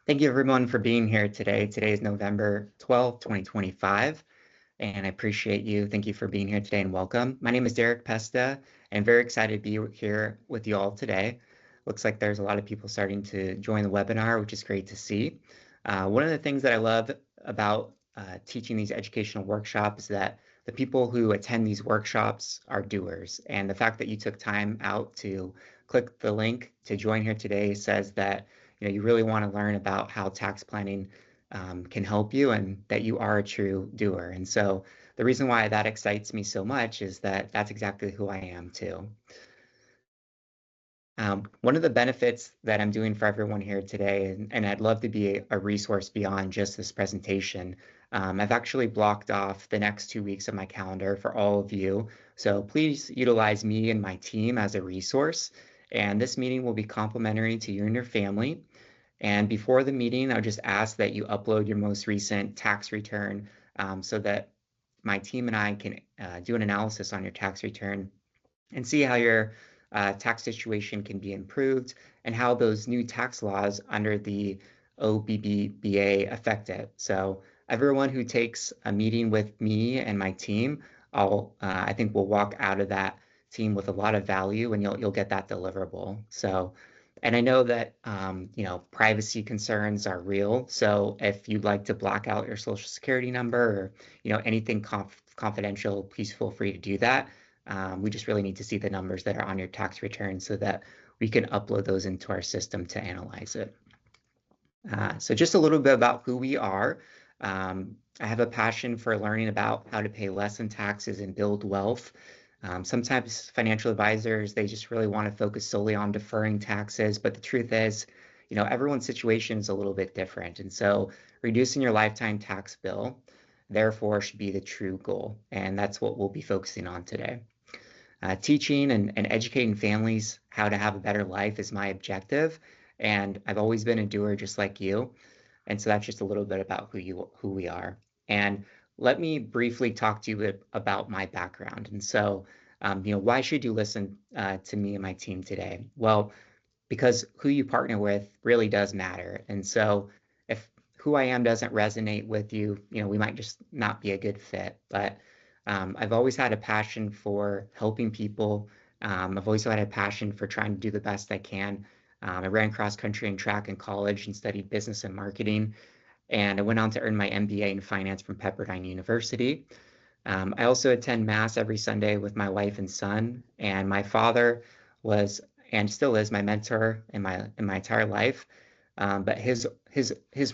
Thank you everyone for being here today. Today is November 12th, 2025, and I appreciate you. Thank you for being here today and welcome. My name is Derek Pesta, and I'm very excited to be here with you all today. Looks like there's a lot of people starting to join the webinar, which is great to see. One of the things that I love about teaching these educational workshops is that the people who attend these workshops are doers. And the fact that you took time out to click the link to join here today says that you really want to learn about how tax planning can help you and that you are a true doer. And so the reason why that excites me so much is that that's exactly who I am too. One of the benefits that I'm doing for everyone here today, and I'd love to be a resource beyond just this presentation, I've actually blocked off the next 2 weeks of my calendar for all of you. So please utilize me and my team as a resource. And this meeting will be complimentary to you and your family. And before the meeting, I'll just ask that you upload your most recent tax return so that my team and I can do an analysis on your tax return and see how your tax situation can be improved and how those new tax laws under the OBBBA affect it. So everyone who takes a meeting with me and my team, I think will walk out of that team with a lot of value, and you'll get that deliverable. So, and I know that privacy concerns are real. So if you'd like to black out your social security number or anything confidential, please feel free to do that. We just really need to see the numbers that are on your tax return so that we can upload those into our system to analyze it. So just a little bit about who we are. I have a passion for learning about how to pay less in taxes and build wealth. Sometimes financial advisors, they just really want to focus solely on deferring taxes, but the truth is, everyone's situation is a little bit different. And so reducing your lifetime tax bill, therefore, should be the true goal. And that's what we'll be focusing on today. Teaching and educating families how to have a better life is my objective. And I've always been a doer just like you. And so that's just a little bit about who we are. And let me briefly talk to you about my background. And so, why should you listen to me and my team today? Well, because who you partner with really does matter. And so if who I am doesn't resonate with you, we might just not be a good fit. But I've always had a passion for helping people. I've always had a passion for trying to do the best I can. I ran cross country and track in college and studied business and marketing. And I went on to earn my MBA in finance from Pepperdine University. I also attend Mass every Sunday with my wife and son. And my father was and still is my mentor in my entire life. But his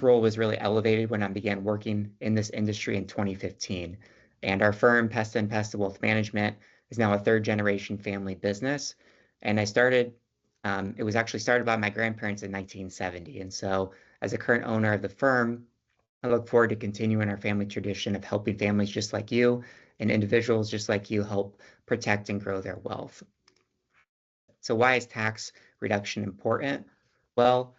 role was really elevated when I began working in this industry in 2015. And our firm, Pesta and Pesta Wealth Management, is now a third generation family business. And it was actually started by my grandparents in 1970. And so as a current owner of the firm, I look forward to continuing our family tradition of helping families just like you and individuals just like you help protect and grow their wealth. So why is tax reduction important? Well,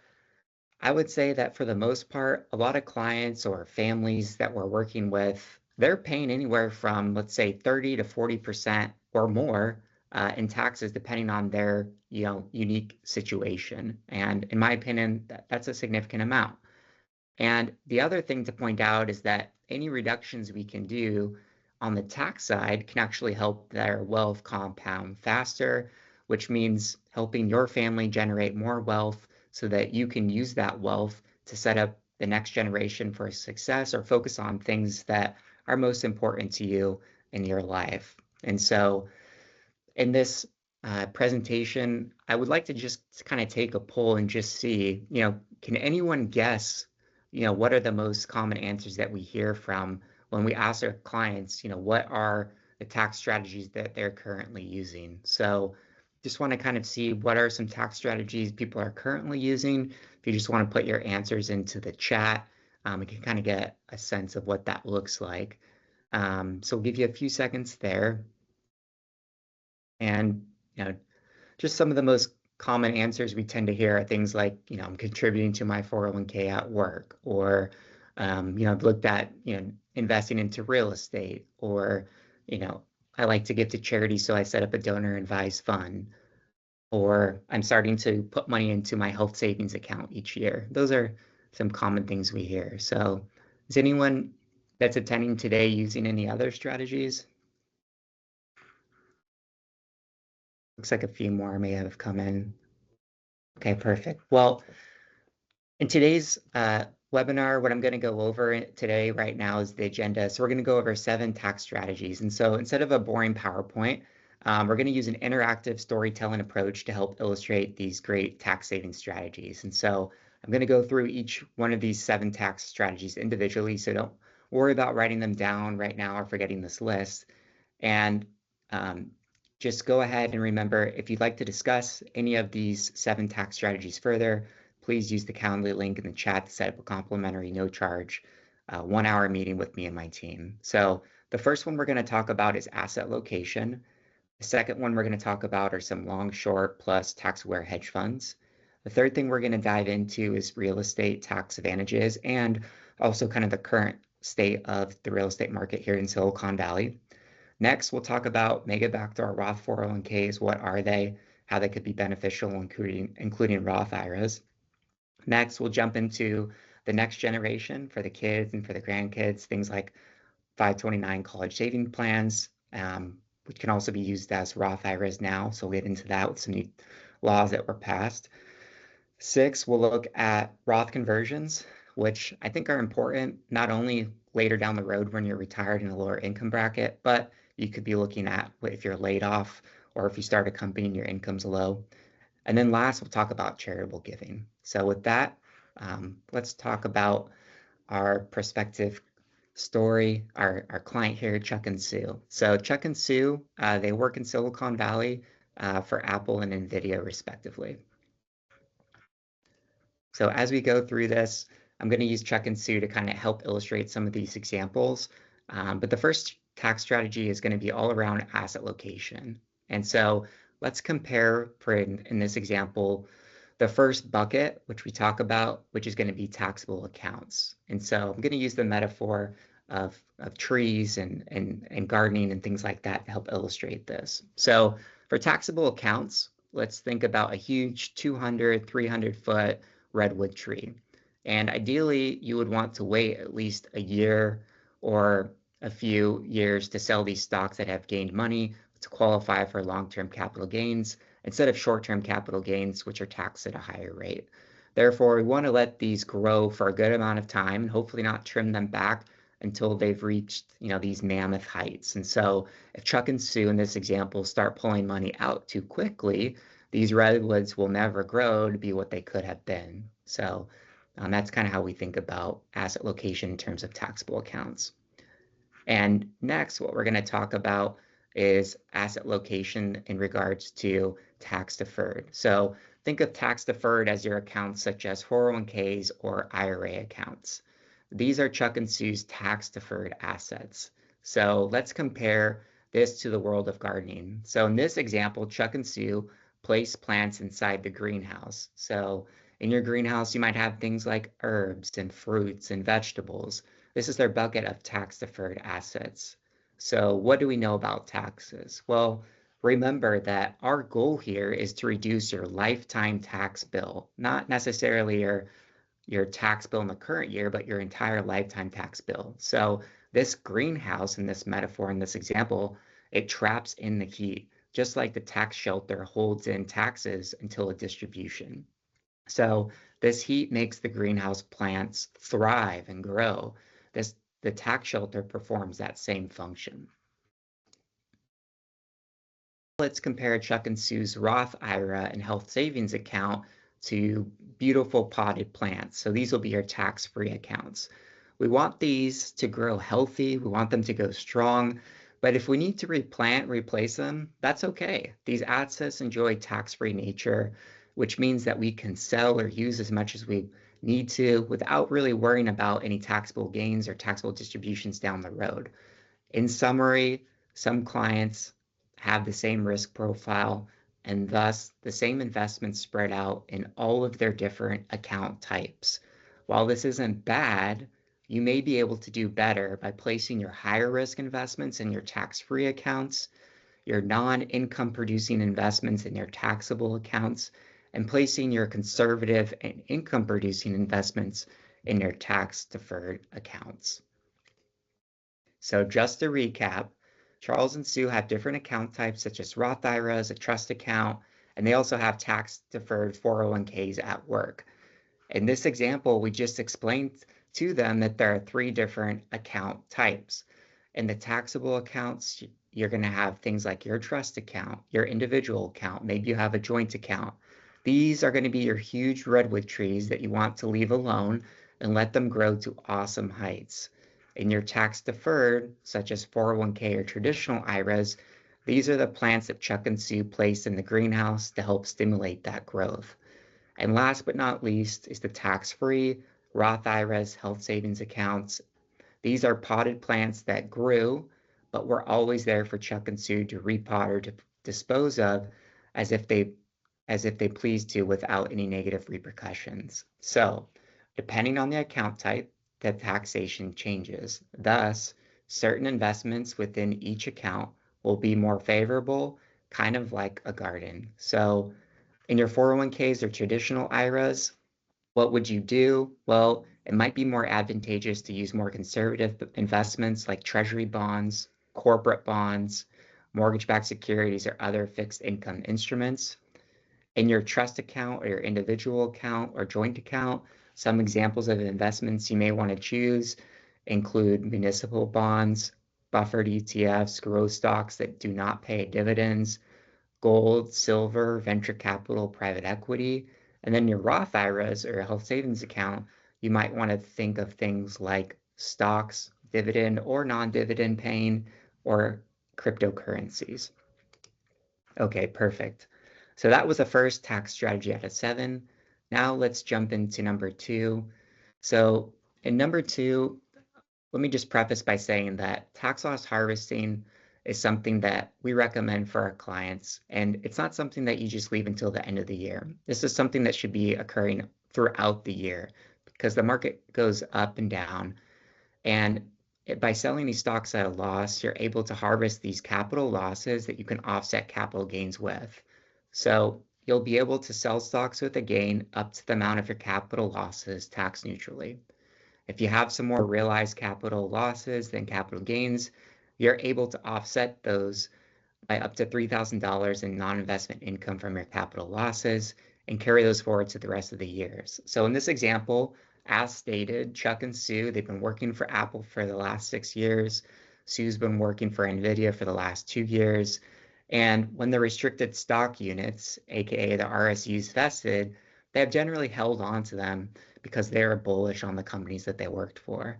I would say that for the most part, a lot of clients or families that we're working with, they're paying anywhere from, let's say, 30 to 40% or more in taxes, depending on their unique situation. And in my opinion, that's a significant amount. And the other thing to point out is that any reductions we can do on the tax side can actually help their wealth compound faster, which means helping your family generate more wealth so that you can use that wealth to set up the next generation for success or focus on things that are most important to you in your life. And so in this presentation, I would like to just kind of take a poll and just see, can anyone guess, what are the most common answers that we hear from when we ask our clients, what are the tax strategies that they're currently using? So just want to kind of see what are some tax strategies people are currently using. If you just want to put your answers into the chat, we can kind of get a sense of what that looks like. So we'll give you a few seconds there. And just some of the most common answers we tend to hear are things like, I'm contributing to my 401k at work, or, I've looked at, investing into real estate, or, I like to give to charity, so I set up a donor advised fund, or I'm starting to put money into my health savings account each year. Those are some common things we hear. So is anyone that's attending today using any other strategies? Looks like a few more may have come in. Okay, perfect. Well, in today's webinar, what I'm going to go over today right now is the agenda. So we're going to go over 7 tax strategies. And so instead of a boring PowerPoint, we're going to use an interactive storytelling approach to help illustrate these great tax saving strategies. And so I'm going to go through each one of these 7 tax strategies individually. So don't worry about writing them down right now or forgetting this list. And just go ahead and remember, if you'd like to discuss any of these 7 tax strategies further, please use the Calendly link in the chat to set up a complimentary, no charge, 1-hour meeting with me and my team. So the first one we're going to talk about is asset location. The second one we're going to talk about are some long, short, plus tax-aware hedge funds. The third thing we're going to dive into is real estate tax advantages and also kind of the current state of the real estate market here in Silicon Valley. Next, we'll talk about mega backdoor Roth 401ks. What are they? How they could be beneficial, including Roth IRAs. Next, we'll jump into the next generation for the kids and for the grandkids, things like 529 college saving plans, which can also be used as Roth IRAs now. So we'll get into that with some new laws that were passed. 6, we'll look at Roth conversions, which I think are important, not only later down the road when you're retired in a lower income bracket, but you could be looking at if you're laid off or if you start a company and your income's low. And then last, we'll talk about charitable giving. So with that, let's talk about our prospective story, our client here, Chuck and Sue. So Chuck and Sue, they work in Silicon Valley for Apple and NVIDIA, respectively. So as we go through this, I'm going to use Chuck and Sue to kind of help illustrate some of these examples. But the first tax strategy is going to be all around asset location. And so let's compare, in this example, the first bucket, which we talk about, which is going to be taxable accounts. And so I'm going to use the metaphor of trees and gardening and things like that to help illustrate this. So for taxable accounts, let's think about a huge 200, 300-foot redwood tree. And ideally, you would want to wait at least a year or a few years to sell these stocks that have gained money to qualify for long-term capital gains instead of short-term capital gains, which are taxed at a higher rate. Therefore, we want to let these grow for a good amount of time and hopefully not trim them back until they've reached, these mammoth heights. And so if Chuck and Sue in this example start pulling money out too quickly, these redwoods will never grow to be what they could have been. So that's kind of how we think about asset location in terms of taxable accounts. And next, what we're going to talk about is asset location in regards to tax deferred. So think of tax deferred as your accounts such as 401ks or IRA accounts. These are Chuck and Sue's tax deferred assets. So let's compare this to the world of gardening. So in this example, Chuck and Sue place plants inside the greenhouse. So in your greenhouse, you might have things like herbs and fruits and vegetables. This is their bucket of tax deferred assets. So what do we know about taxes? Well, remember that our goal here is to reduce your lifetime tax bill, not necessarily your tax bill in the current year, but your entire lifetime tax bill. So this greenhouse in this metaphor, in this example, it traps in the heat, just like the tax shelter holds in taxes until a distribution. So this heat makes the greenhouse plants thrive and grow. The tax shelter performs that same function. Let's compare Chuck and Sue's Roth IRA and health savings account to beautiful potted plants. So these will be your tax-free accounts. We want these to grow healthy. We want them to go strong. But if we need to replace them, that's okay. These assets enjoy tax-free nature, which means that we can sell or use as much as we need to without really worrying about any taxable gains or taxable distributions down the road. In summary, some clients have the same risk profile and thus the same investments spread out in all of their different account types. While this isn't bad, you may be able to do better by placing your higher risk investments in your tax-free accounts, your non-income producing investments in your taxable accounts, and placing your conservative and income producing investments in your tax-deferred accounts. So just to recap, Charles and Sue have different account types such as Roth IRAs, a trust account, and they also have tax-deferred 401ks at work. In this example, we just explained to them that there are three different account types. In the taxable accounts, you're going to have things like your trust account, your individual account, maybe you have a joint account. These are going to be your huge redwood trees that you want to leave alone and let them grow to awesome heights. In your tax deferred, such as 401k or traditional IRAs, these are the plants that Chuck and Sue placed in the greenhouse to help stimulate that growth. And last but not least is the tax-free Roth IRAs, health savings accounts. These are potted plants that grew, but were always there for Chuck and Sue to repot or to dispose of as if they pleased to without any negative repercussions. So, depending on the account type, the taxation changes. Thus, certain investments within each account will be more favorable, kind of like a garden. So, in your 401ks or traditional IRAs, what would you do? Well, it might be more advantageous to use more conservative investments like treasury bonds, corporate bonds, mortgage-backed securities, or other fixed income instruments. In your trust account or your individual account or joint account, some examples of investments you may want to choose include municipal bonds, buffered ETFs, growth stocks that do not pay dividends, gold, silver, venture capital, private equity. And then your Roth IRAs or health savings account, you might want to think of things like stocks, dividend or non-dividend paying, or cryptocurrencies. Okay, perfect. So that was the first tax strategy out of 7. Now let's jump into number 2. So in number 2, let me just preface by saying that tax loss harvesting is something that we recommend for our clients, and it's not something that you just leave until the end of the year. This is something that should be occurring throughout the year because the market goes up and down, and by selling these stocks at a loss, you're able to harvest these capital losses that you can offset capital gains with. So you'll be able to sell stocks with a gain up to the amount of your capital losses tax neutrally. If you have some more realized capital losses than capital gains, you're able to offset those by up to $3,000 in non-investment income from your capital losses and carry those forward to the rest of the years. So in this example, as stated, Chuck and Sue, they've been working for Apple for the last 6 years. Sue's been working for NVIDIA for the last 2 years. And when the restricted stock units, aka the RSUs, vested, they have generally held on to them because they are bullish on the companies that they worked for.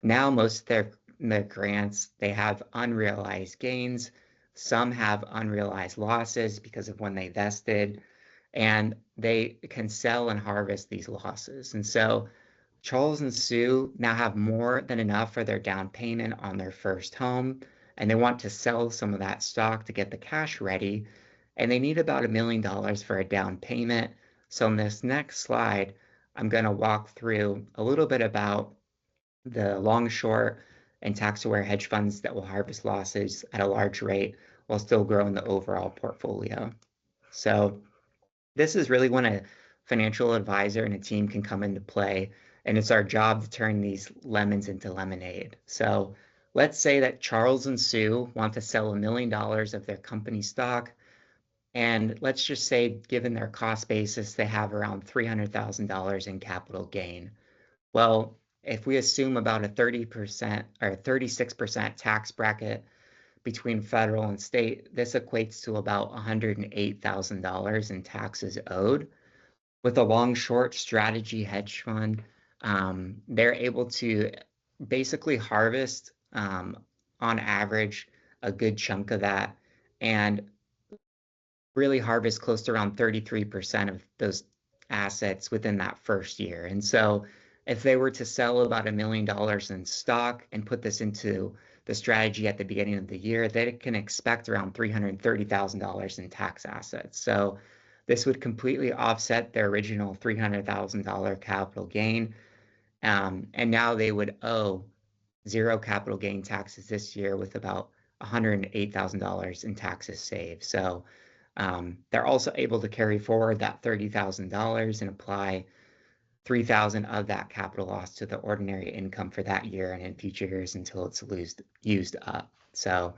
Now most of their grants, they have unrealized gains. Some have unrealized losses because of when they vested, and they can sell and harvest these losses. And so Charles and Sue now have more than enough for their down payment on their first home, and they want to sell some of that stock to get the cash ready, and they need about $1 million for a down payment. So in this next slide, I'm going to walk through a little bit about the long, short, and tax-aware hedge funds that will harvest losses at a large rate while still growing the overall portfolio. So this is really when a financial advisor and a team can come into play, and it's our job to turn these lemons into lemonade. So let's say that Charles and Sue want to sell $1 million of their company stock, and let's just say, given their cost basis, they have around $300,000 in capital gain. Well, if we assume about a 30% or 36% tax bracket between federal and state, this equates to about $108,000 in taxes owed. With a long-short strategy hedge fund, they're able to basically harvest, on average, a good chunk of that and really harvest close to around 33% of those assets within that first year. And so if they were to sell about $1 million in stock and put this into the strategy at the beginning of the year, they can expect around $330,000 in tax assets. So this would completely offset their original $300,000 capital gain. And now they would owe zero capital gain taxes this year with about $108,000 in taxes saved. So they're also able to carry forward that $30,000 and apply 3,000 of that capital loss to the ordinary income for that year and in future years until it's used up. So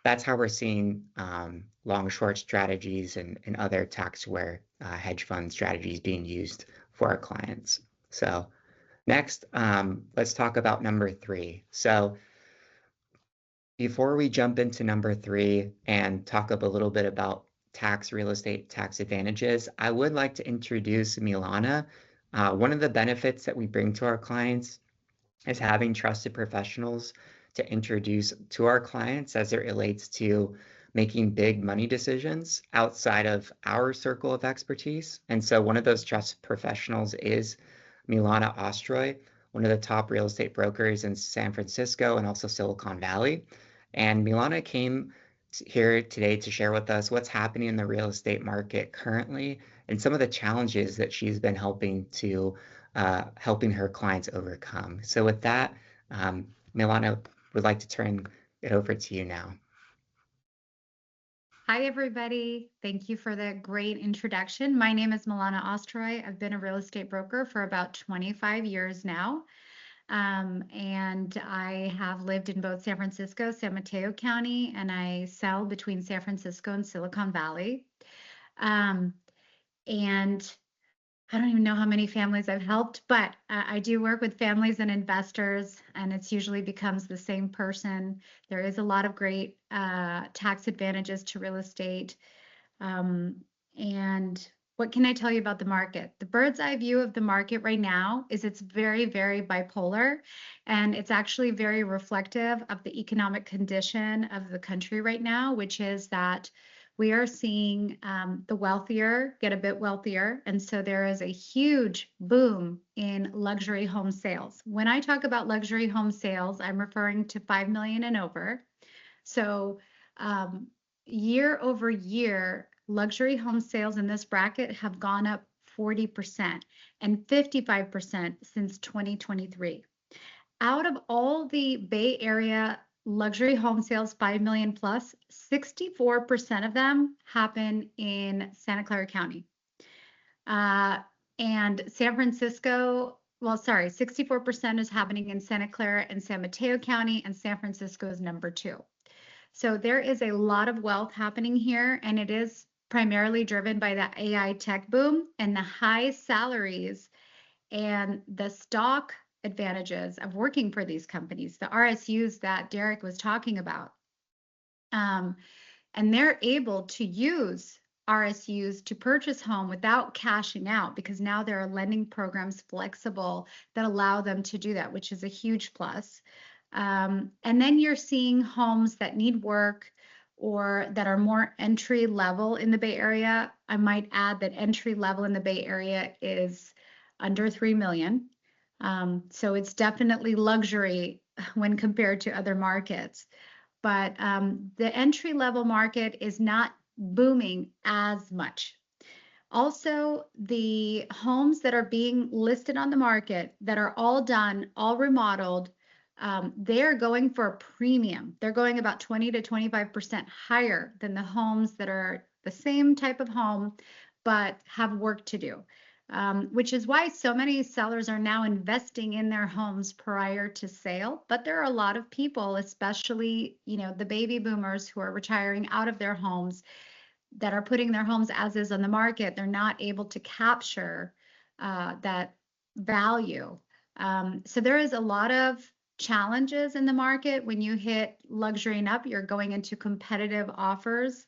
that's how we're seeing long short strategies and other tax-aware hedge fund strategies being used for our clients. So next, let's talk about number 3. So before we jump into number 3 and talk up a little bit about real estate tax advantages, I would like to introduce Milana. One of the benefits that we bring to our clients is having trusted professionals to introduce to our clients as it relates to making big money decisions outside of our circle of expertise. And so one of those trusted professionals is Milana Ostroy, one of the top real estate brokers in San Francisco and also Silicon Valley. And Milana came here today to share with us what's happening in the real estate market currently and some of the challenges that she's been helping her clients overcome. So with that, Milana would like to turn it over to you now. Hi, everybody. Thank you for the great introduction. My name is Milana Ostroy. I've been a real estate broker for about 25 years now. And I have lived in both San Francisco, San Mateo County, and I sell between San Francisco and Silicon Valley. And I don't even know how many families I've helped, but I do work with families and investors, and it's usually becomes the same person. There is a lot of great tax advantages to real estate. And what can I tell you about the market? The bird's eye view of the market right now is it's very, very bipolar, and it's actually very reflective of the economic condition of the country right now, which is that we are seeing the wealthier get a bit wealthier. And so there is a huge boom in luxury home sales. When I talk about luxury home sales, I'm referring to 5 million and over. So year over year, luxury home sales in this bracket have gone up 40% and 55% since 2023. Out of all the Bay Area luxury home sales, 5 million plus, 64% of them happen in Santa Clara County. And San Francisco, 64% is happening in Santa Clara and San Mateo County, and San Francisco is number 2. So there is a lot of wealth happening here, and it is primarily driven by the AI tech boom and the high salaries and the stock advantages of working for these companies, the RSUs that Derek was talking about. And they're able to use RSUs to purchase home without cashing out, because now there are lending programs flexible that allow them to do that, which is a huge plus. And then you're seeing homes that need work or that are more entry level in the Bay Area. I might add that entry level in the Bay Area is under 3 million. So it's definitely luxury when compared to other markets. But the entry level market is not booming as much. Also, the homes that are being listed on the market that are all done, all remodeled, they're going for a premium. They're going about 20 to 25% higher than the homes that are the same type of home, but have work to do. Which is why so many sellers are now investing in their homes prior to sale. But there are a lot of people, especially, the baby boomers who are retiring out of their homes, that are putting their homes as is on the market. They're not able to capture that value. So there is a lot of challenges in the market. When you hit luxury and up, you're going into competitive offers,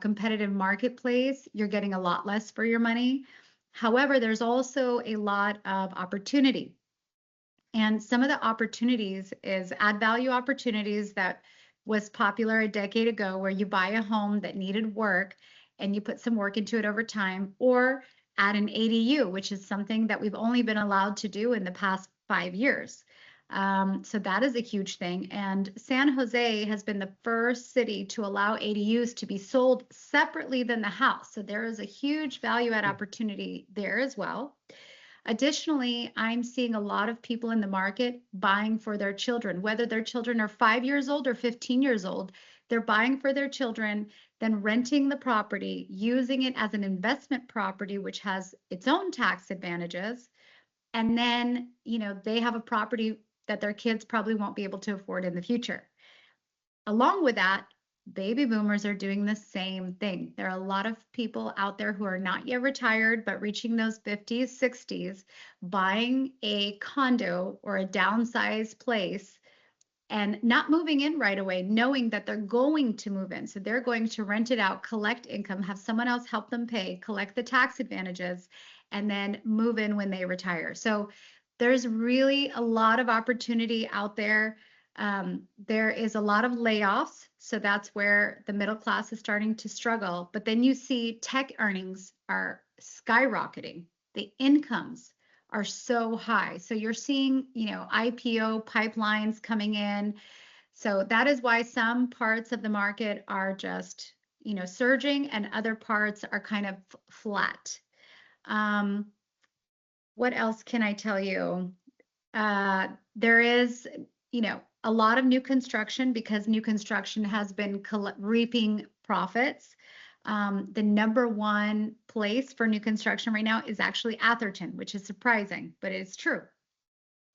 competitive marketplace. You're getting a lot less for your money. However, there's also a lot of opportunity. And some of the opportunities is add value opportunities that was popular a decade ago, where you buy a home that needed work and you put some work into it over time, or add an ADU, which is something that we've only been allowed to do in the past 5 years. So that is a huge thing. And San Jose has been the first city to allow ADUs to be sold separately than the house. So there is a huge value add opportunity there as well. Additionally, I'm seeing a lot of people in the market buying for their children, whether their children are 5 years old or 15 years old. They're buying for their children, then renting the property, using it as an investment property, which has its own tax advantages. And then, they have a property that their kids probably won't be able to afford in the future. Along with that, baby boomers are doing the same thing. There are a lot of people out there who are not yet retired, but reaching those 50s, 60s, buying a condo or a downsized place and not moving in right away, knowing that they're going to move in. So they're going to rent it out, collect income, have someone else help them pay, collect the tax advantages, and then move in when they retire. So there's really a lot of opportunity out there. There is a lot of layoffs. So that's where the middle class is starting to struggle. But then you see tech earnings are skyrocketing. The incomes are so high. So you're seeing, IPO pipelines coming in. So that is why some parts of the market are just, surging and other parts are kind of flat. Um, what else can I tell you? There is, a lot of new construction because new construction has been reaping profits. The number one place for new construction right now is actually Atherton, which is surprising, but it's true.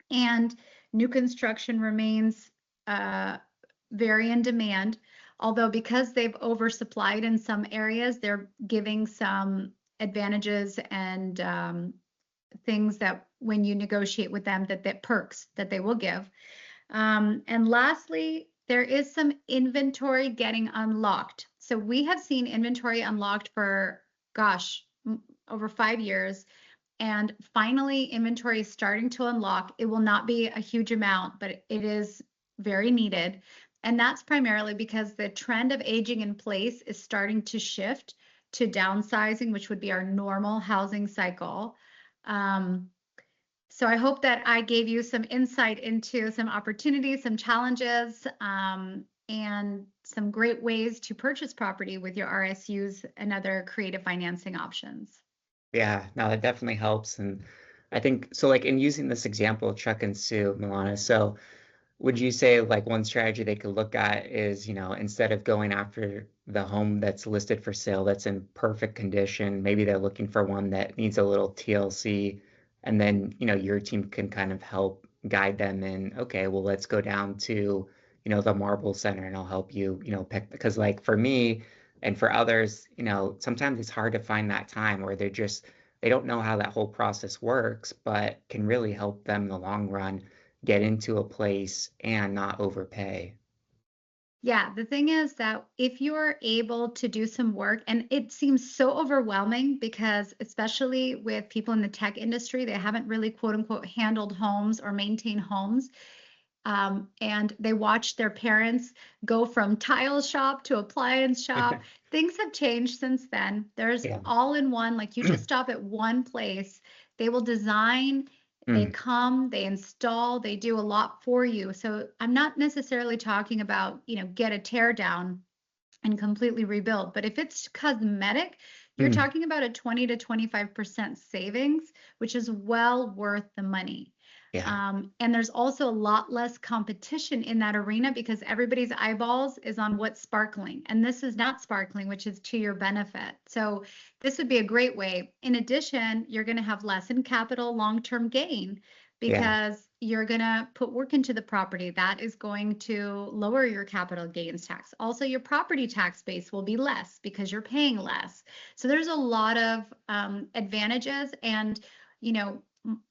And new construction remains very in demand, although because they've oversupplied in some areas, they're giving some advantages and things that when you negotiate with them, that perks that they will give. And lastly, there is some inventory getting unlocked. So we have seen inventory unlocked for, gosh, over 5 years. And finally, inventory is starting to unlock. It will not be a huge amount, but it is very needed. And that's primarily because the trend of aging in place is starting to shift to downsizing, which would be our normal housing cycle. So I hope that I gave you some insight into some opportunities, some challenges, and some great ways to purchase property with your RSUs and other creative financing options. Yeah, no, that definitely helps. And I think so, like in using this example, Chuck and Sue, Milana. So would you say like one strategy they could look at is, instead of going after the home that's listed for sale that's in perfect condition, maybe they're looking for one that needs a little TLC, and then, your team can kind of help guide them in, okay, well, let's go down to, the Marble Center and I'll help you, pick because like for me and for others, sometimes it's hard to find that time where they don't know how that whole process works, but can really help them in the long run get into a place and not overpay. Yeah, the thing is that if you're able to do some work, and it seems so overwhelming because, especially with people in the tech industry, they haven't really quote unquote handled homes or maintained homes. And they watch their parents go from tile shop to appliance shop. Things have changed since then. There's Yeah. all in one, like you just stop at one place, they will design, they Mm, come, they install, they do a lot for you. So I'm not necessarily talking about, get a tear down and completely rebuild. But if it's cosmetic, you're mm, talking about a 20 to 25% savings, which is well worth the money. yeah. And there's also a lot less competition in that arena because everybody's eyeballs is on what's sparkling. And this is not sparkling, which is to your benefit. So this would be a great way. In addition, you're going to have less in capital long-term gain Yeah. because you're going to put work into the property. That is going to lower your capital gains tax. Also, your property tax base will be less because you're paying less. So there's a lot of advantages. And,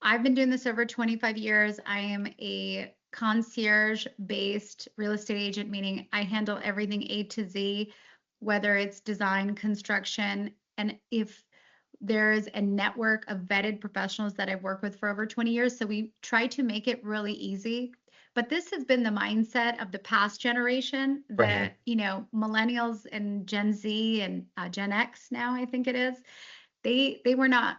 I've been doing this over 25 years. I am a concierge-based real estate agent, meaning I handle everything A to Z, whether it's design, construction, and if there's a network of vetted professionals that I've worked with for over 20 years. So we try to make it really easy. But this has been the mindset of the past generation Right. that, millennials and Gen Z and Gen X now, I think it is, they were not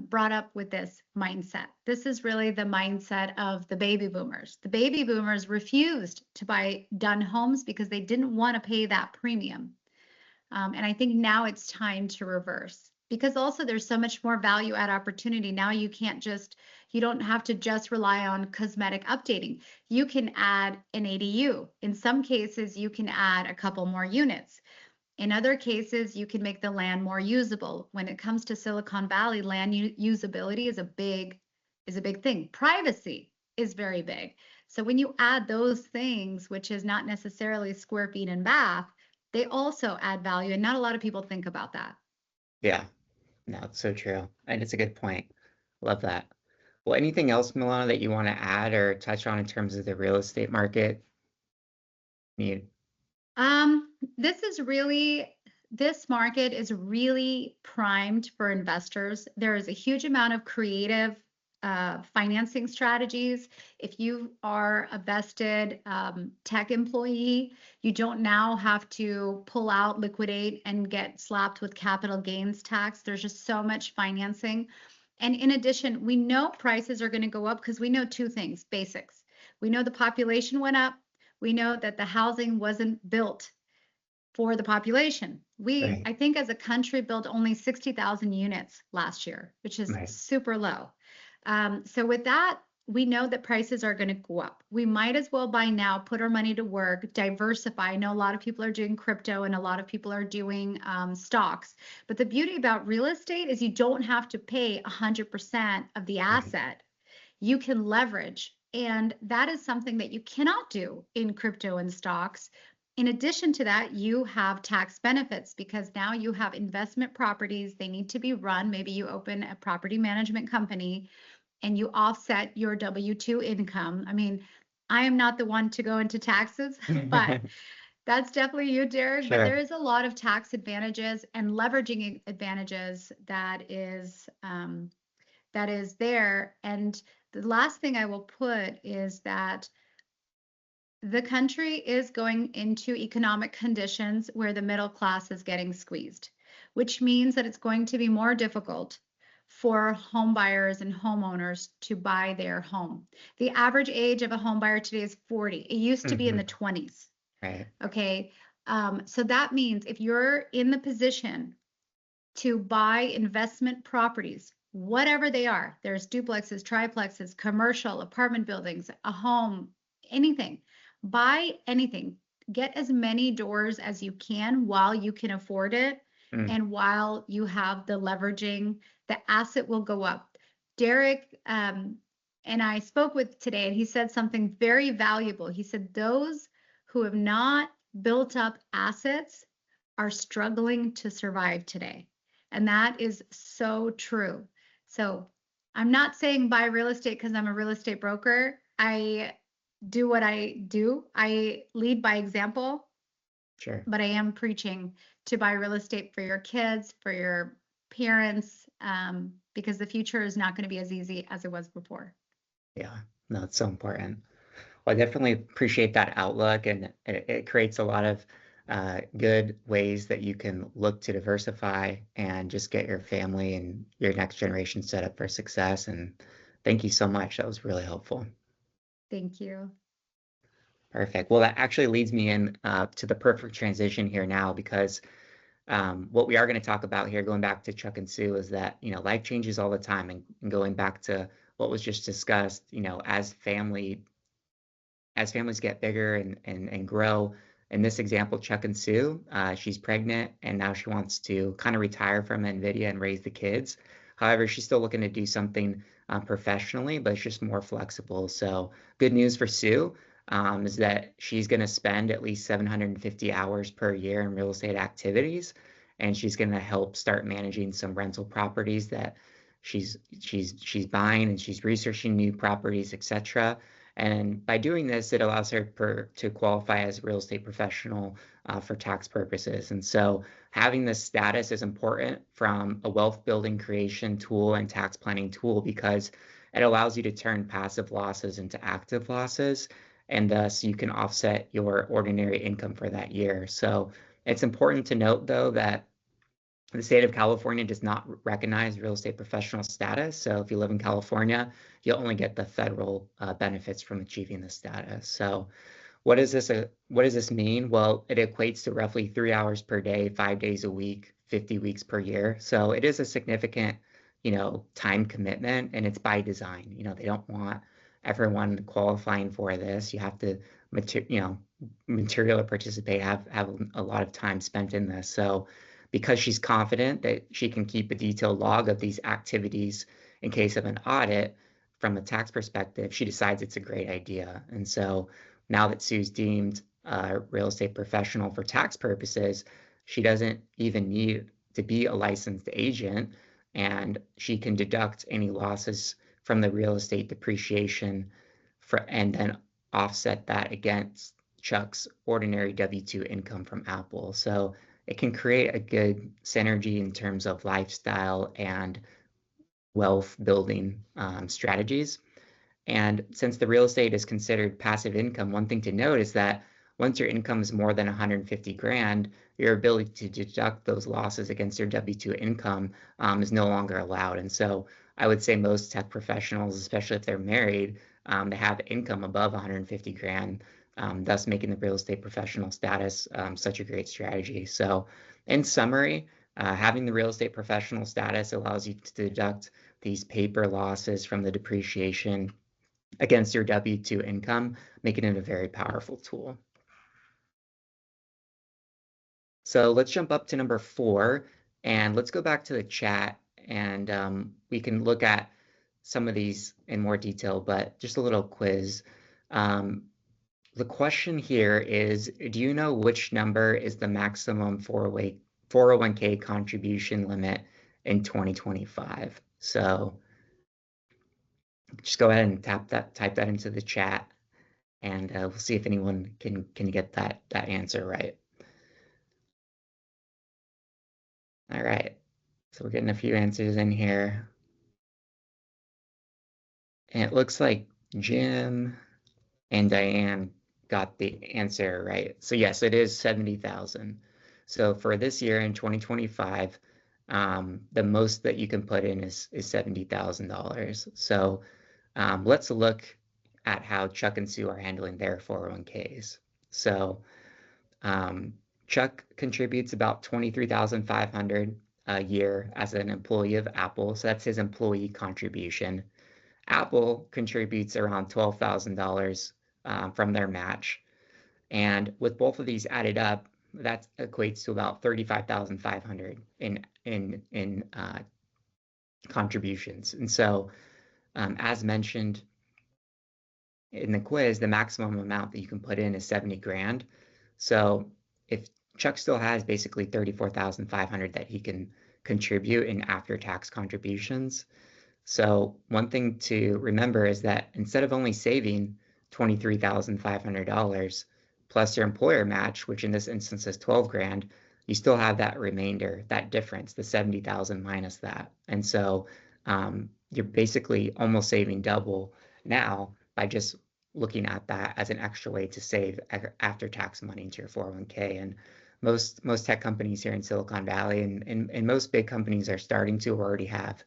brought up with this mindset. This is really the mindset of the baby boomers. The baby boomers refused to buy done homes because they didn't want to pay that premium. And I think now it's time to reverse because also there's so much more value add opportunity. Now you don't have to just rely on cosmetic updating. You can add an ADU. In some cases, you can add a couple more units. In other cases, you can make the land more usable. When it comes to Silicon Valley, land usability is a big is a big thing. Privacy is very big. So when you add those things, which is not necessarily square feet and bath, they also add value. And not a lot of people think about that. Yeah, no, it's so true. And it's a good point. Love that. Well, anything else, Milana, that you want to add or touch on in terms of the real estate market? You, This is really, this market is really primed for investors. There is a huge amount of creative financing strategies. If you are a vested tech employee, you don't now have to pull out, liquidate, and get slapped with capital gains tax. There's just so much financing. And in addition, we know prices are going to go up because we know two things, basics. We know the population went up. We know that the housing wasn't built for the population. right, I think as a country, built only 60,000 units last year, which is right. super low. So with that, we know that prices are going to go up. We might as well by now put our money to work, diversify. I know a lot of people are doing crypto and a lot of people are doing stocks. But the beauty about real estate is you don't have to pay 100% of the Right. asset. You can leverage. And that is something that you cannot do in crypto and stocks. In addition to that, you have tax benefits because now you have investment properties. They need to be run. Maybe you open a property management company and you offset your W-2 income. I mean, I am not the one to go into taxes, but that's definitely you, Derek. But there Sure. is a lot of tax advantages and leveraging advantages that is there. And the last thing I will put is that the country is going into economic conditions where the middle class is getting squeezed, which means that it's going to be more difficult for home buyers and homeowners to buy their home. The average age of a home buyer today is 40. It used to be in Hmm. the 20s. Right. Okay. So that means if you're in the position to buy investment properties, whatever they are. There's duplexes, triplexes, commercial, apartment buildings, a home, anything. Buy anything. Get as many doors as you can while you can afford it Mm. and while you have the leveraging, the asset will go up. Derek and I spoke with today, and he said something very valuable. He said, those who have not built up assets are struggling to survive today. And that is so true. So I'm not saying buy real estate because I'm a real estate broker. I do what I do. I lead by example, Sure. but I am preaching to buy real estate for your kids, for your parents, because the future is not going to be as easy as it was before. Yeah. No, it's so important. Well, I definitely appreciate that outlook, and it creates a lot of good ways that you can look to diversify and just get your family and your next generation set up for success. And thank you so much. That was really helpful. Thank you. Perfect. Well, that actually leads me in to the perfect transition here now, because what we are going to talk about here, going back to Chuck and Sue, is that, life changes all the time. And going back to what was just discussed, as families get bigger and grow. In this example, Chuck and Sue, she's pregnant and now she wants to kind of retire from NVIDIA and raise the kids. However, she's still looking to do something professionally, but it's just more flexible. So, good news for Sue is that she's going to spend at least 750 hours per year in real estate activities, and she's going to help start managing some rental properties that she's buying, and she's researching new properties, etc. And by doing this, it allows her to qualify as a real estate professional for tax purposes. And so having this status is important from a wealth building creation tool and tax planning tool, because it allows you to turn passive losses into active losses. And thus you can offset your ordinary income for that year. So it's important to note, though, that the state of California does not recognize real estate professional status. So if you live in California, you'll only get the federal benefits from achieving this status. So what does this mean? Well, it equates to roughly 3 hours per day, 5 days a week, 50 weeks per year. So it is a significant, time commitment, and it's by design. They don't want everyone qualifying for this. You have to, material participate, have a lot of time spent in this. So because she's confident that she can keep a detailed log of these activities in case of an audit, from a tax perspective, she decides it's a great idea. And so now that Sue's deemed a real estate professional for tax purposes, she doesn't even need to be a licensed agent, and she can deduct any losses from the real estate depreciation and then offset that against Chuck's ordinary W-2 income from Apple. So it can create a good synergy in terms of lifestyle and wealth building strategies. And since the real estate is considered passive income, one thing to note is that once your income is more than 150 grand, your ability to deduct those losses against your W-2 income is no longer allowed. And so I would say most tech professionals, especially if they're married, they have income above 150 grand, thus making the real estate professional status such a great strategy. So in summary, having the real estate professional status allows you to deduct these paper losses from the depreciation against your W-2 income, making it a very powerful tool. So let's jump up to number 4, and let's go back to the chat, and we can look at some of these in more detail, but just a little quiz. The question here is, do you know which number is the maximum 401k contribution limit in 2025? So just go ahead and type that into the chat, and we'll see if anyone can get that answer right. All right, so we're getting a few answers in here, and it looks like Jim and Diane got the answer right. So yes, it is 70,000. So for this year in 2025, the most that you can put in is $70,000. So let's look at how Chuck and Sue are handling their 401ks. So Chuck contributes about $23,500 a year as an employee of Apple. So that's his employee contribution. Apple contributes around $12,000 from their match. And with both of these added up, that equates to about $35,500 in contributions. And so, as mentioned in the quiz, the maximum amount that you can put in is 70 grand. So if Chuck still has basically 34,500 that he can contribute in after-tax contributions. So one thing to remember is that instead of only saving $23,500 plus your employer match, which in this instance is 12 grand, you still have that remainder, that difference, the 70,000 minus that. And so you're basically almost saving double now by just looking at that as an extra way to save after-tax money into your 401k. And most tech companies here in Silicon Valley and most big companies are starting to already have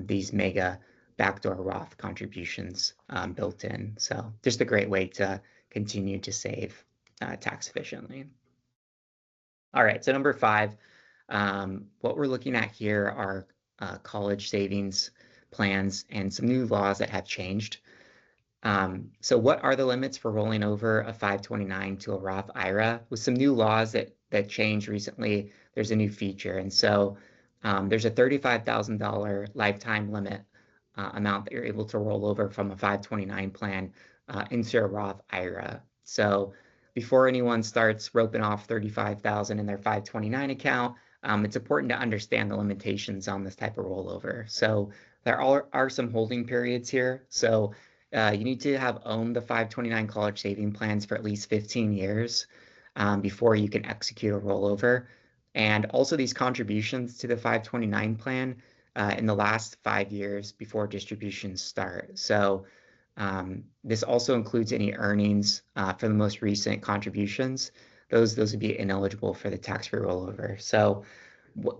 these mega backdoor Roth contributions built in. So just a great way to continue to save tax efficiently. All right, so number 5, what we're looking at here are college savings plans and some new laws that have changed. So what are the limits for rolling over a 529 to a Roth IRA? With some new laws that changed recently, there's a new feature. And so there's a $35,000 lifetime limit amount that you're able to roll over from a 529 plan into a Roth IRA. So before anyone starts roping off 35,000 in their 529 account, it's important to understand the limitations on this type of rollover. So there are some holding periods here. So you need to have owned the 529 college saving plans for at least 15 years before you can execute a rollover. And also these contributions to the 529 plan in the last 5 years before distributions start. So this also includes any earnings for the most recent contributions. Those would be ineligible for the tax-free rollover. So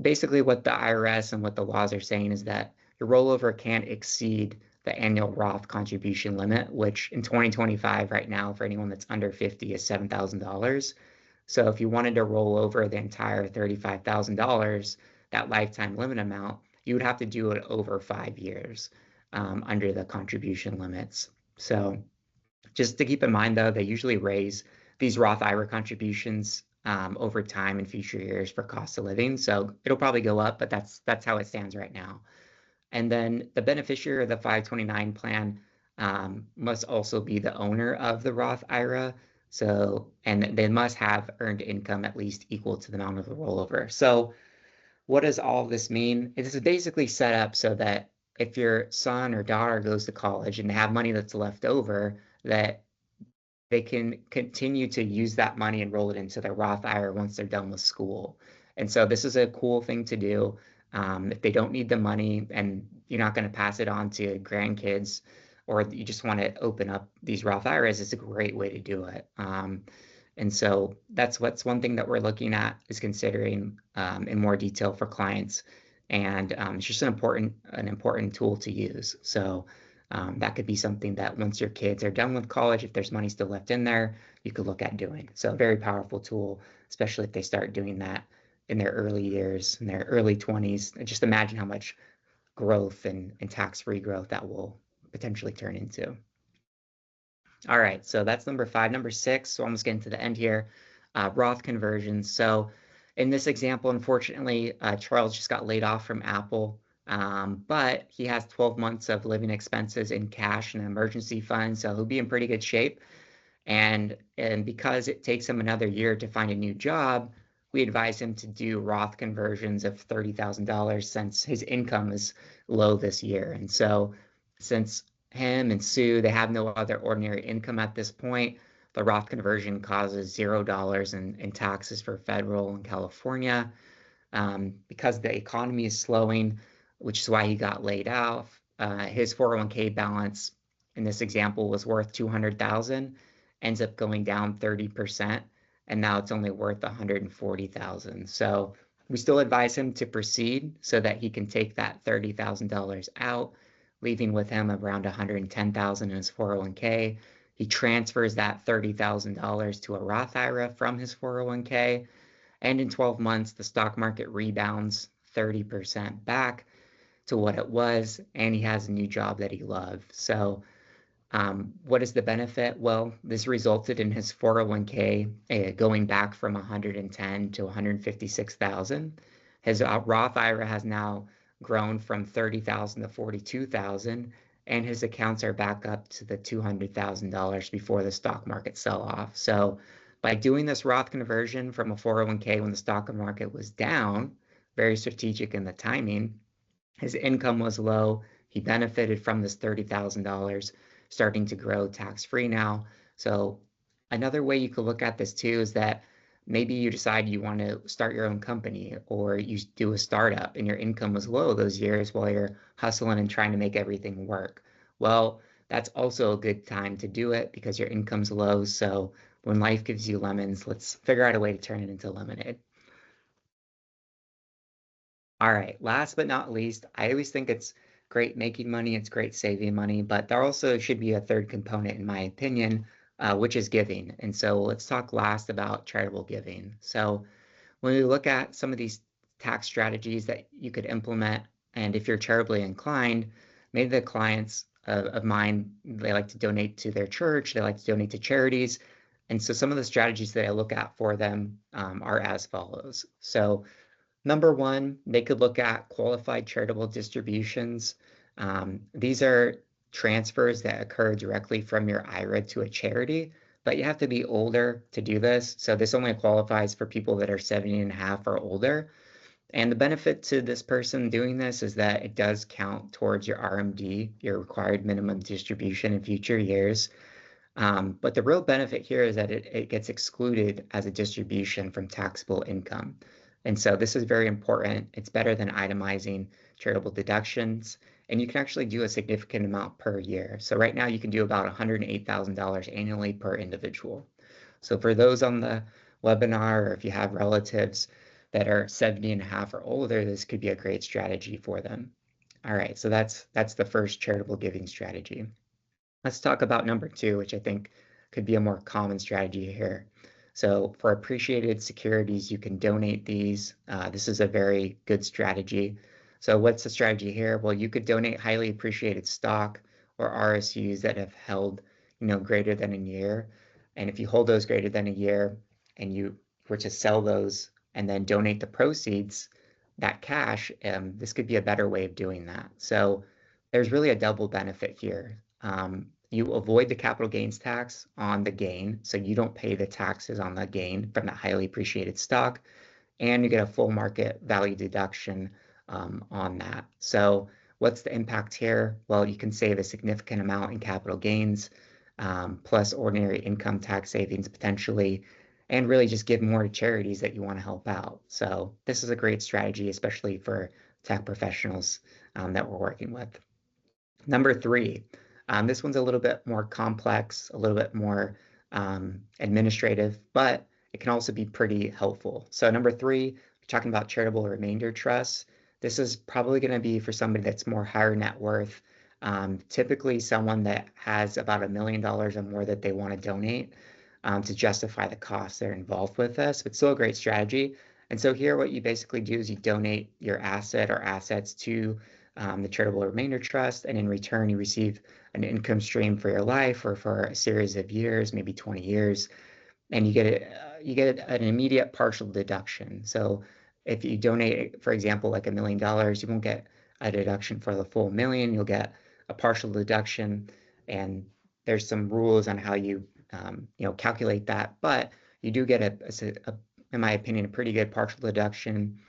basically what the IRS and what the laws are saying is that your rollover can't exceed the annual Roth contribution limit, which in 2025 right now for anyone that's under 50 is $7,000. So if you wanted to roll over the entire $35,000, that lifetime limit amount, you would have to do it over 5 years under the contribution limits. So just to keep in mind, though, they usually raise these Roth IRA contributions over time in future years for cost of living. So it'll probably go up, but that's how it stands right now. And then the beneficiary of the 529 plan must also be the owner of the Roth IRA. So, and they must have earned income at least equal to the amount of the rollover. So, what does all of this mean? This is basically set up so that if your son or daughter goes to college and they have money that's left over, that they can continue to use that money and roll it into their Roth IRA once they're done with school. And so this is a cool thing to do. If they don't need the money and you're not going to pass it on to grandkids, or you just want to open up these Roth IRAs, it's a great way to do it. And so that's what's one thing that we're looking at is considering in more detail for clients. And it's just an important tool to use. So that could be something that once your kids are done with college, if there's money still left in there, you could look at doing. So a very powerful tool, especially if they start doing that in their early years, in their early 20s. And just imagine how much growth and tax-free growth that will potentially turn into. All right, so that's number 5. Number 6, so almost getting to the end here, Roth conversions. So in this example, unfortunately, Charles just got laid off from Apple, but he has 12 months of living expenses in cash and an emergency fund, so he'll be in pretty good shape. And because it takes him another year to find a new job, we advise him to do Roth conversions of $30,000 since his income is low this year. And so since him and Sue, they have no other ordinary income at this point, the Roth conversion causes $0 in taxes for federal and California. Because the economy is slowing, which is why he got laid off. His 401k balance in this example was worth 200,000, ends up going down 30%, and now it's only worth 140,000. So we still advise him to proceed so that he can take that $30,000 out, leaving with him around 110,000 in his 401k. He transfers that $30,000 to a Roth IRA from his 401k. And in 12 months, the stock market rebounds 30% back to what it was, and he has a new job that he loved. So, what is the benefit? Well, this resulted in his 401k going back from 110 to 156,000. His Roth IRA has now grown from 30,000 to 42,000, and his accounts are back up to the $200,000 before the stock market sell off. So by doing this Roth conversion from a 401k when the stock market was down, very strategic in the timing, his income was low. He benefited from this $30,000 starting to grow tax-free now. So another way you could look at this too is that maybe you decide you want to start your own company or you do a startup and your income was low those years while you're hustling and trying to make everything work. Well, that's also a good time to do it because your income's low. So when life gives you lemons, let's figure out a way to turn it into lemonade. All right, last but not least, I always think it's great making money, it's great saving money, but there also should be a third component, in my opinion, which is giving. And so let's talk last about charitable giving. So when we look at some of these tax strategies that you could implement, and if you're charitably inclined, maybe the clients of mine, they like to donate to their church, they like to donate to charities. And so some of the strategies that I look at for them are as follows. So number one, they could look at qualified charitable distributions. These are transfers that occur directly from your IRA to a charity, but you have to be older to do this. So this only qualifies for people that are 70 and a half or older. And the benefit to this person doing this is that it does count towards your RMD, your required minimum distribution in future years. But the real benefit here is that it gets excluded as a distribution from taxable income. And so this is very important. It's better than itemizing charitable deductions. And you can actually do a significant amount per year. So right now you can do about $108,000 annually per individual. So for those on the webinar, or if you have relatives that are 70 and a half or older, this could be a great strategy for them. All right, so that's the first charitable giving strategy. Let's talk about number 2, which I think could be a more common strategy here. So for appreciated securities, you can donate these. This is a very good strategy. So what's the strategy here? Well, you could donate highly appreciated stock or RSUs that have held, greater than a year. And if you hold those greater than a year and you were to sell those and then donate the proceeds, that cash, this could be a better way of doing that. So there's really a double benefit here. You avoid the capital gains tax on the gain, so you don't pay the taxes on the gain from that highly appreciated stock, and you get a full market value deduction on that. So what's the impact here? Well, you can save a significant amount in capital gains, plus ordinary income tax savings potentially, and really just give more to charities that you want to help out. So this is a great strategy, especially for tech professionals that we're working with. Number three, this one's a little bit more complex, a little bit more administrative, but it can also be pretty helpful. So number three, we're talking about charitable remainder trusts. This is probably going to be for somebody that's more higher net worth, typically someone that has about $1 million or more that they want to donate to justify the costs that are involved with this, but still a great strategy. And so here, what you basically do is you donate your asset or assets to the charitable remainder trust, and in return, you receive an income stream for your life or for a series of years, maybe 20 years, and you get an immediate partial deduction. So if you donate, for example, like $1 million, you won't get a deduction for the full million. You'll get a partial deduction, and there's some rules on how you calculate that, but you do get in my opinion, a pretty good partial deduction.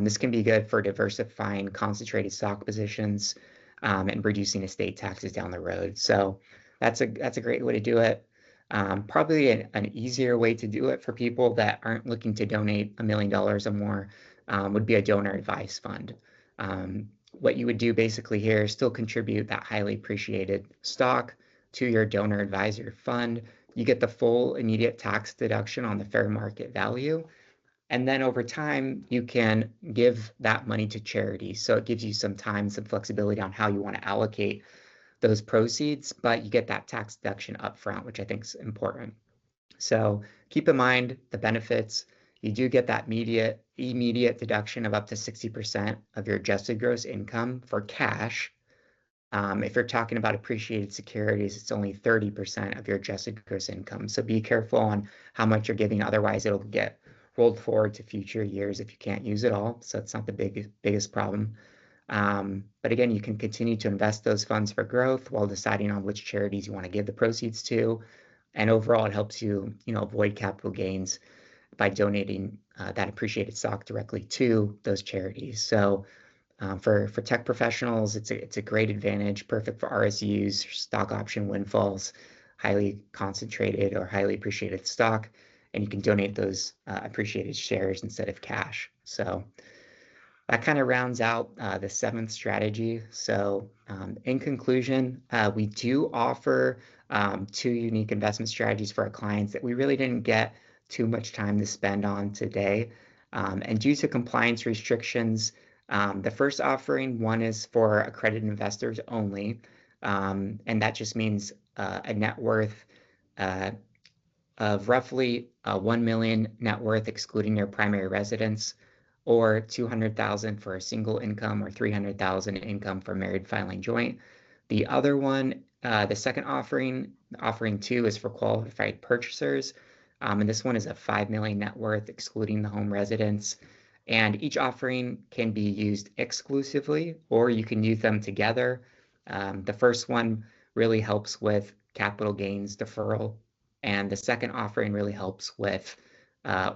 This can be good for diversifying concentrated stock positions and reducing estate taxes down the road. So that's a great way to do it. Probably an easier way to do it for people that aren't looking to donate $1 million or more would be a donor advice fund. What you would do basically here is still contribute that highly appreciated stock to your donor advisor fund. You get the full immediate tax deduction on the fair market value. And then over time, you can give that money to charity. So it gives you some time, some flexibility on how you want to allocate those proceeds, but you get that tax deduction upfront, which I think is important. So keep in mind the benefits. You do get that immediate deduction of up to 60% of your adjusted gross income for cash. If you're talking about appreciated securities, it's only 30% of your adjusted gross income. So be careful on how much you're giving. Otherwise, it'll get rolled forward to future years if you can't use it all. So it's not the biggest problem. But again, you can continue to invest those funds for growth while deciding on which charities you want to give the proceeds to. And overall, it helps you, avoid capital gains by donating that appreciated stock directly to those charities. So for tech professionals, it's a great advantage, perfect for RSUs, stock option windfalls, highly concentrated or highly appreciated stock, and you can donate those appreciated shares instead of cash. So that kind of rounds out the seventh strategy. So in conclusion, we do offer two unique investment strategies for our clients that we really didn't get too much time to spend on today. And due to compliance restrictions, the first offering, one is for accredited investors only, and that just means a net worth of roughly 1 million net worth excluding your primary residence, or 200,000 for a single income, or 300,000 income for married filing joint. The other one, the second offering two, is for qualified purchasers, and this one is a 5 million net worth excluding the home residence. And each offering can be used exclusively, or you can use them together. The first one really helps with capital gains deferral, and the second offering really helps with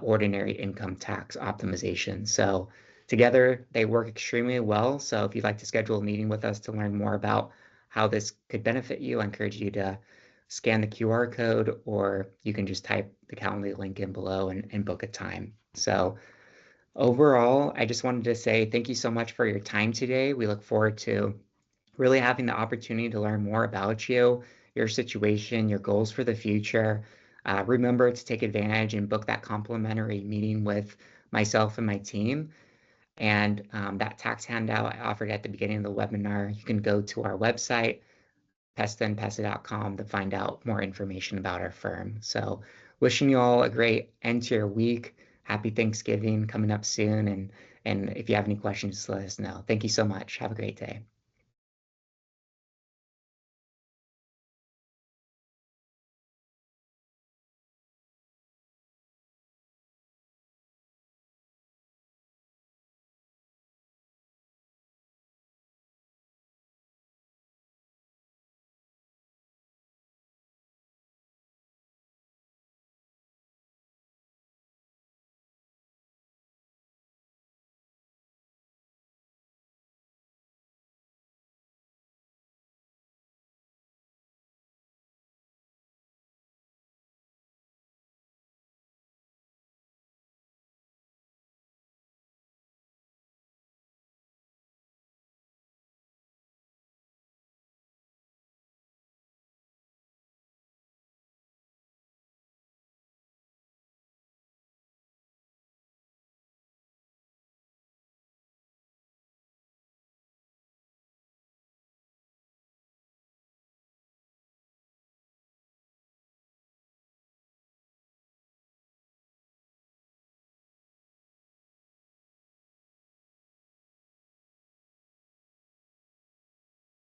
ordinary income tax optimization. So together, they work extremely well. So if you'd like to schedule a meeting with us to learn more about how this could benefit you, I encourage you to scan the QR code, or you can just type the Calendly link in below and book a time. So overall, I just wanted to say thank you so much for your time today. We look forward to really having the opportunity to learn more about you, your situation, your goals for the future. Remember to take advantage and book that complimentary meeting with myself and my team. And that tax handout I offered at the beginning of the webinar, you can go to our website, pestaandpesta.com, to find out more information about our firm. So wishing you all a great end to your week. Happy Thanksgiving coming up soon. And if you have any questions, just let us know. Thank you so much. Have a great day.